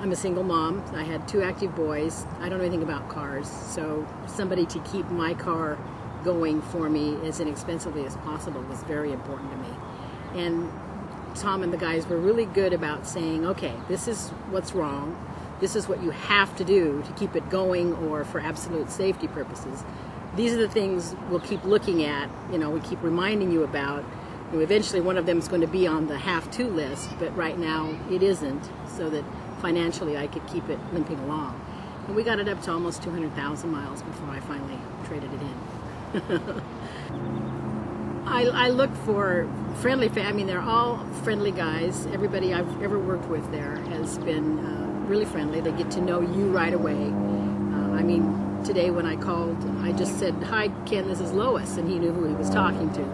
I'm a single mom. I had 2 active boys. I don't know anything about cars, so somebody to keep my car going for me as inexpensively as possible was very important to me. And Tom and the guys were really good about saying, okay, this is what's wrong. This is what you have to do to keep it going or for absolute safety purposes. These are the things we'll keep looking at, we keep reminding you about. Eventually one of them is going to be on the have-to list, but right now it isn't, so that financially I could keep it limping along. And we got it up to almost 200,000 miles before I finally traded it in. I look for friendly, they're all friendly guys. Everybody I've ever worked with there has been really friendly. They get to know you right away. Today when I called, I just said, "Hi, Ken, this is Lois," and he knew who he was talking to.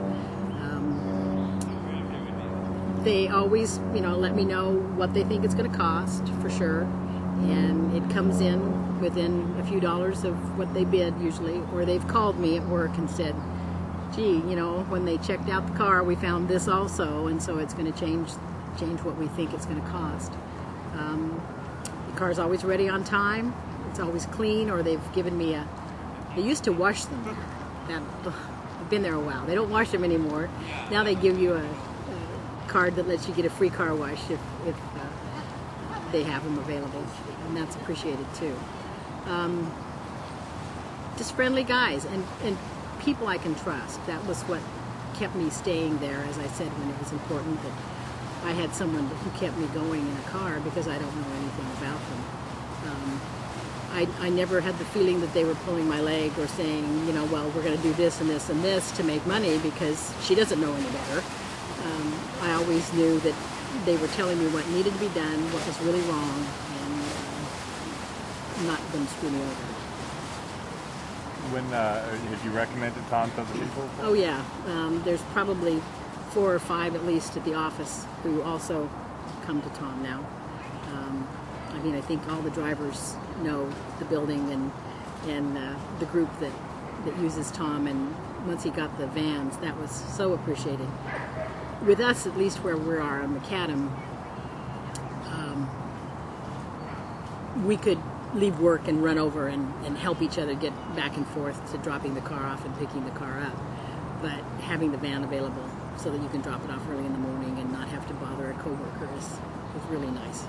They always, let me know what they think it's going to cost, for sure, and it comes in within a few dollars of what they bid usually, or they've called me at work and said, gee, when they checked out the car, we found this also, and so it's going to change what we think it's going to cost. The car's always ready on time. It's always clean, or they've given me they used to wash them. I've been there a while. They don't wash them anymore. Now they give you a card that lets you get a free car wash if they have them available, and that's appreciated too. Just friendly guys and people I can trust. That was what kept me staying there, as I said, when it was important that I had someone who kept me going in a car, because I don't know anything about them. I never had the feeling that they were pulling my leg or saying, well, we're going to do this and this and this to make money because she doesn't know any better. I always knew that they were telling me what needed to be done, what was really wrong, and not going to screw me over. Have you recommended Tom to other people? Oh yeah, there's probably 4 or 5 at least at the office who also come to Tom now. I think all the drivers know the building and the group that uses Tom, and once he got the vans, that was so appreciated. With us, at least where we are on McAdam, we could leave work and run over and help each other get back and forth to dropping the car off and picking the car up. But having the van available so that you can drop it off early in the morning and not have to bother a coworker is really nice. Yeah.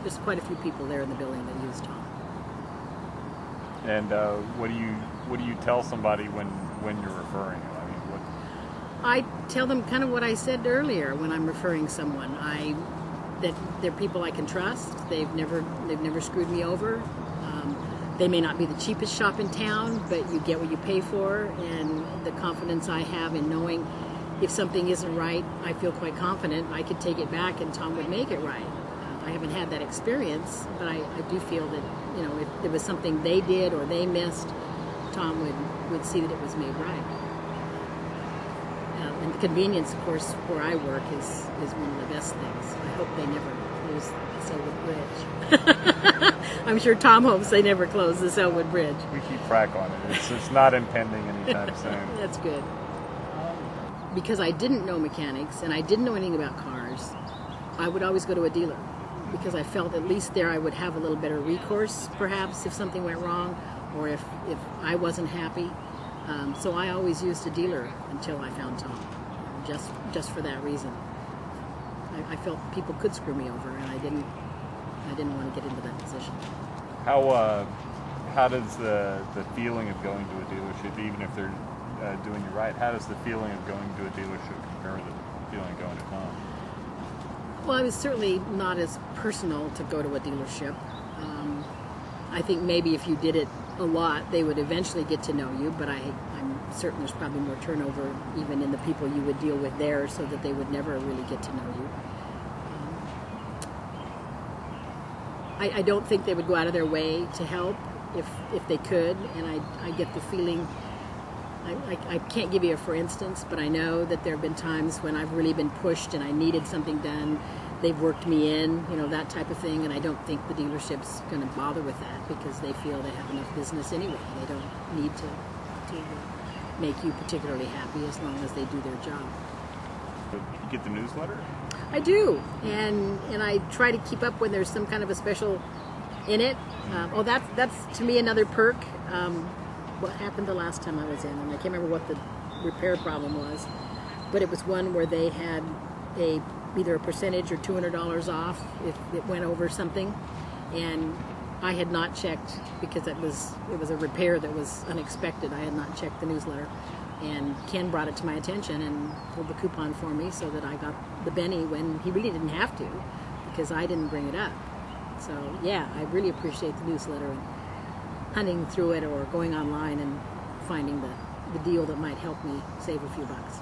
There's quite a few people there in the building that use Tom. And what do you tell somebody when you're referring? I tell them kind of what I said earlier when I'm referring someone. That they're people I can trust. They've never screwed me over. They may not be the cheapest shop in town, but you get what you pay for, and the confidence I have in knowing if something isn't right, I feel quite confident I could take it back and Tom would make it right. I haven't had that experience, but I do feel that if there was something they did or they missed, Tom would see that it was made right. And the convenience, of course, where I work is one of the best things. I hope they never close the Selwood Bridge. I'm sure Tom hopes they never close the Selwood Bridge. We keep track on it. It's not impending anytime soon. That's good. Because I didn't know mechanics and I didn't know anything about cars, I would always go to a dealer, because I felt at least there I would have a little better recourse, perhaps, if something went wrong or if I wasn't happy. So I always used a dealer until I found Tom, just for that reason. I felt people could screw me over, and I didn't want to get into that position. How does the feeling of going to a dealership, even if they're doing you right, how does the feeling of going to a dealership compare to the feeling of going to Tom? Well, it was certainly not as personal to go to a dealership. I think maybe if you did it a lot, they would eventually get to know you, but I'm certain there's probably more turnover even in the people you would deal with there, so that they would never really get to know you. I don't think they would go out of their way to help if they could, and I get the feeling, I can't give you a for instance, but I know that there have been times when I've really been pushed and I needed something done. They've worked me in, that type of thing, and I don't think the dealership's going to bother with that, because they feel they have enough business anyway. They don't need to make you particularly happy as long as they do their job. You get the newsletter? I do, and I try to keep up when there's some kind of a special in it. That's to me another perk. What happened the last time I was in, and I can't remember what the repair problem was, but it was one where they had either a percentage or $200 off if it went over something, and I had not checked because it was a repair that was unexpected. I had not checked the newsletter, and Ken brought it to my attention and pulled the coupon for me so that I got the Benny when he really didn't have to because I didn't bring it up. So yeah, I really appreciate the newsletter and hunting through it or going online and finding the deal that might help me save a few bucks.